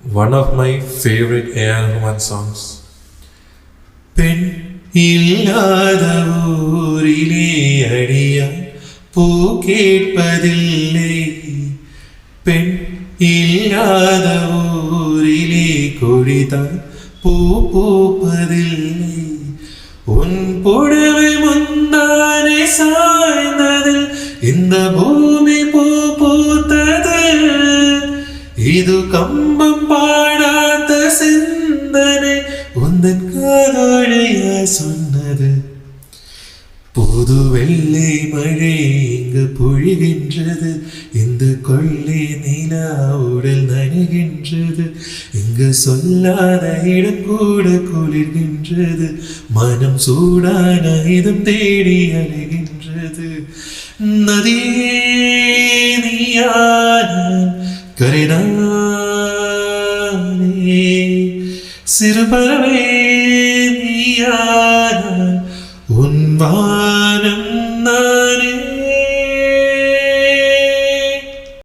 one of my favorite A.R. Rahman songs. பெண் இல்லாத ஊரிலே அடியான் பூ கேட்பதில்லை, பெண் இல்லாத ஊரிலே கொடிதான் பூ பூப்பதில்லை. உன் புடவை முந்தானை சாய்ந்ததில் இந்த பூமி பூ பூத்தது. இது கம்பம் பாடாத சிந்தனை உந்தன் காதோழையா சொன்னது. புது வெள்ளை மழை இங்கு பொழிகின்றது, இந்த கொள்ளை நிலா உடல் நனைகின்றது. இங்கு சொல்லாத இடம் கூட குளிர்கின்றது, மனம் சூடான இதம் தேடி அலைகின்றது. நதியே நீயான கரைதானே, சிறுபறவை நீயான உன் வானம்